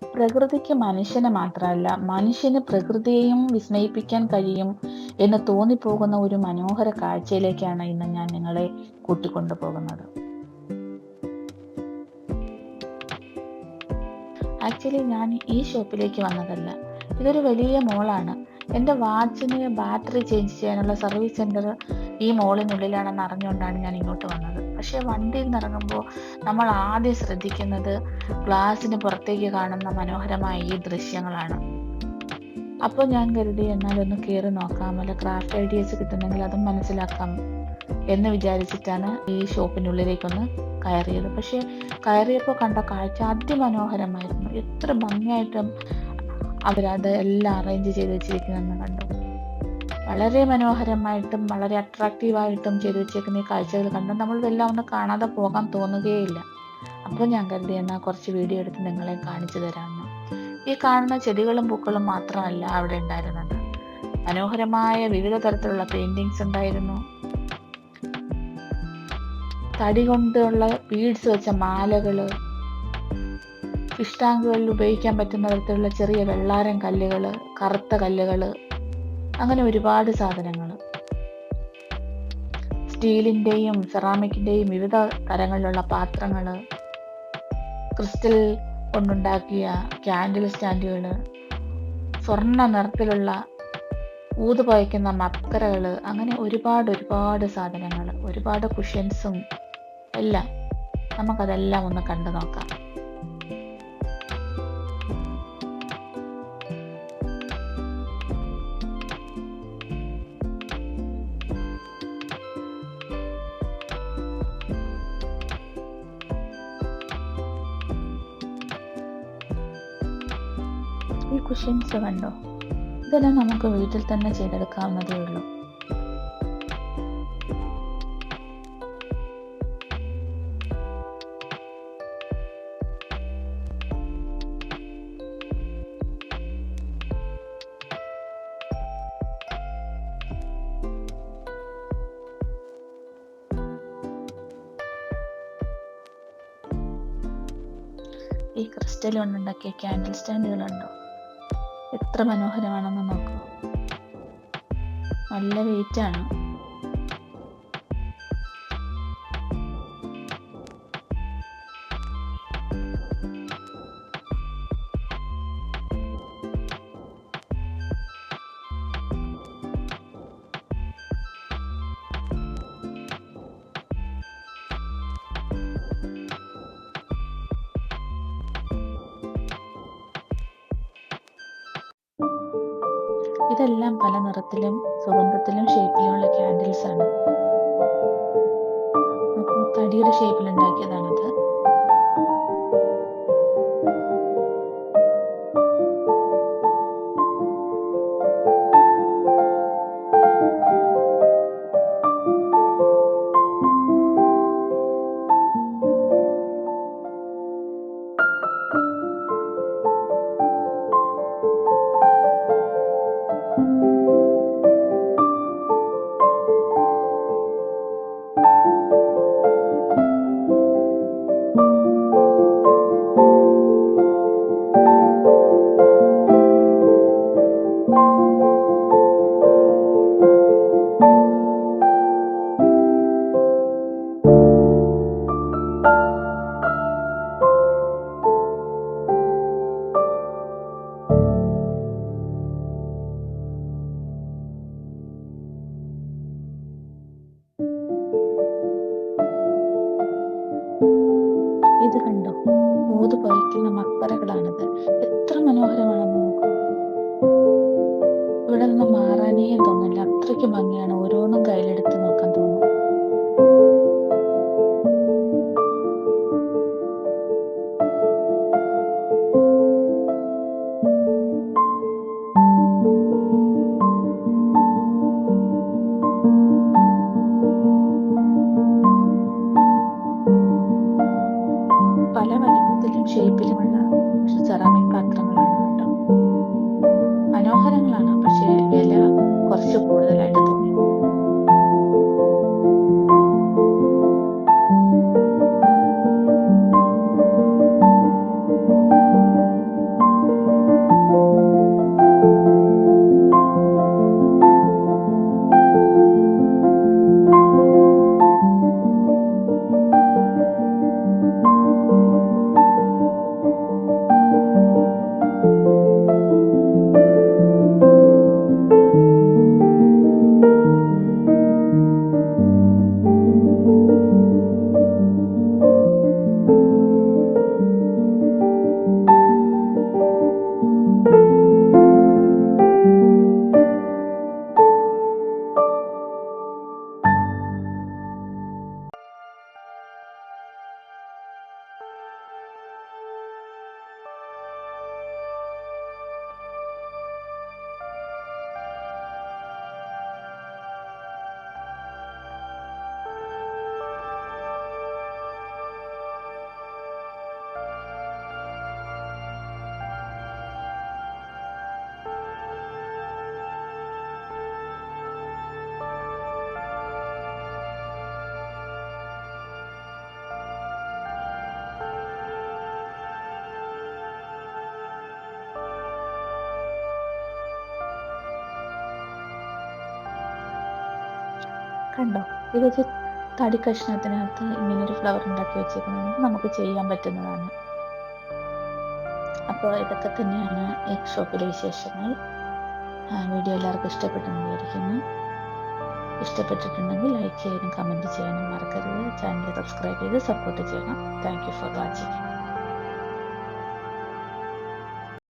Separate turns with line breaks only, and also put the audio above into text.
പ്രകൃതിക്ക് മനുഷ്യനെ മാത്രമല്ല, മനുഷ്യന് പ്രകൃതിയെയും വിസ്മയിപ്പിക്കാൻ കഴിയും എന്ന് തോന്നിപ്പോകുന്ന ഒരു മനോഹര കാഴ്ചയിലേക്കാണ് ഇന്ന് ഞാൻ നിങ്ങളെ കൂട്ടിക്കൊണ്ടു പോകുന്നത്. ആക്ച്വലി ഞാൻ ഈ ഷോപ്പിലേക്ക് വന്നതല്ല. ഇതൊരു വലിയ മോളാണ്. എൻ്റെ വാച്ചിന് ബാറ്ററി ചേഞ്ച് ചെയ്യാനുള്ള സർവീസ് സെൻറ്റർ ഈ മോളിനുള്ളിലാണെന്ന് അറിഞ്ഞുകൊണ്ടാണ് ഞാൻ ഇങ്ങോട്ട് വന്നത്. പക്ഷേ വണ്ടിയിൽ നിന്ന് ഇറങ്ങുമ്പോൾ നമ്മൾ ആദ്യം ശ്രദ്ധിക്കുന്നത് ഗ്ലാസിന് പുറത്തേക്ക് കാണുന്ന മനോഹരമായ ഈ ദൃശ്യങ്ങളാണ്. അപ്പോൾ ഞാൻ കരുതി എന്നാലൊന്ന് കയറി നോക്കാം, വല്ല ക്രാഫ്റ്റ് ഐഡിയാസ് കിട്ടുന്നെങ്കിൽ അതും മനസ്സിലാക്കാം എന്ന് വിചാരിച്ചിട്ടാണ് ഈ ഷോപ്പിനുള്ളിലേക്കൊന്ന് കയറിയത്. പക്ഷേ കയറിയപ്പോൾ കണ്ട കാഴ്ച അതിമനോഹരമായിരുന്നു. എത്ര ഭംഗിയായിട്ടും അവരത് എല്ലാം അറേഞ്ച് ചെയ്ത് വെച്ചിരിക്കുന്നതെന്ന് കണ്ടു. വളരെ മനോഹരമായിട്ടും വളരെ അട്രാക്റ്റീവായിട്ടും ചെയ്തു വെച്ചേക്കുന്ന ഈ കാഴ്ചകൾ കണ്ട് നമ്മളിതെല്ലാം ഒന്ന് കാണാതെ പോകാൻ തോന്നുകയില്ല. അപ്പോൾ ഞാൻ കരുതി എന്നാൽ കുറച്ച് വീഡിയോ എടുത്ത് നിങ്ങളെ കാണിച്ചു തരാമെന്ന്. ഈ കാണുന്ന ചെടികളും പൂക്കളും മാത്രമല്ല അവിടെ ഉണ്ടായിരുന്നത്. മനോഹരമായ വിവിധ തരത്തിലുള്ള പെയിന്റിങ്സ് ഉണ്ടായിരുന്നു. തടി കൊണ്ടുള്ള ബീഡ്സ് വെച്ച മാലകള്, ഫിഷ് ടാങ്കുകളിൽ ഉപയോഗിക്കാൻ പറ്റുന്ന തരത്തിലുള്ള ചെറിയ വെള്ളാരം കല്ലുകള്, കറുത്ത കല്ലുകള്, അങ്ങനെ ഒരുപാട് സാധനങ്ങൾ. സ്റ്റീലിൻ്റെയും സെറാമിക്കിൻ്റെയും വിവിധ തരങ്ങളിലുള്ള പാത്രങ്ങൾ, ക്രിസ്റ്റൽ കൊണ്ടുണ്ടാക്കിയ ക്യാൻഡിൽ സ്റ്റാൻഡുകൾ, സ്വർണ്ണ നിറത്തിലുള്ള ഊത് പുകയ്ക്കുന്ന മക്കരകൾ, അങ്ങനെ ഒരുപാട് സാധനങ്ങൾ, ഒരുപാട് കുഷ്യൻസും എല്ലാം. നമുക്കതെല്ലാം ഒന്ന് കണ്ടു നോക്കാം. ഈ കുഷ്യൻസ് കണ്ടോ? ഇതെല്ലാം നമുക്ക് വീട്ടിൽ തന്നെ ചെയ്തെടുക്കാവുന്നതേ ഉള്ളൂ. ഈ ക്രിസ്റ്റൽ കൊണ്ടുണ്ടാക്കിയ ക്യാൻഡിൽ സ്റ്റാൻഡുകളുണ്ടോ? എത്ര മനോഹരമാണെന്ന് നോക്കൂ. നല്ല വെയിറ്റ് ആണ്. ഇതെല്ലാം പല നിറത്തിലും സുഗന്ധത്തിലും ഷേപ്പിലുമുള്ള ക്യാൻഡിൽസ് ആണ്. അപ്പോൾ തടിയുടെ ഷേപ്പിൽ ഉണ്ടാക്കിയതാണത്. ഇത് കണ്ടോ? ഊത് പുകയ്ക്കുന്ന മക്ബറകളാണിത്. എത്ര മനോഹരമാണെന്ന് നോക്കൂ. ഇവിടെ നിന്ന് മാറാനേ തോന്നില്ല. അത്രയ്ക്ക് ഭംഗിയാണ്. ഓരോന്നും കയ്യിലെടുത്ത് നോക്കാൻ തോന്നും. പല വലിപ്പത്തിലും ഷേപ്പിലുമുള്ള സെറാമിക് പാത്രങ്ങളാണ് കേട്ടോ. മനോഹരങ്ങളാണ്, പക്ഷേ വില കുറച്ച് കൂടുതലായിട്ട് തോന്നി. കണ്ടോ, ഇതൊരു തടി കഷ്ണത്തിനകത്ത് ഇങ്ങനൊരു ഫ്ലവർ ഉണ്ടാക്കി വെച്ചേക്കുന്നത് നമുക്ക് ചെയ്യാൻ പറ്റുന്നതാണ്. അപ്പോൾ ഇതൊക്കെ തന്നെയാണ് ഈ ഷോപ്പിലെ വിശേഷങ്ങൾ. വീഡിയോ എല്ലാവർക്കും ഇഷ്ടപ്പെട്ടെന്ന് വിചാരിക്കുന്നു. ഇഷ്ടപ്പെട്ടിട്ടുണ്ടെങ്കിൽ ലൈക്ക് ചെയ്യാനും കമൻറ്റ് ചെയ്യാനും മറക്കരുത്. ചാനൽ സബ്സ്ക്രൈബ് ചെയ്ത് സപ്പോർട്ട് ചെയ്യണം. Thank you for watching.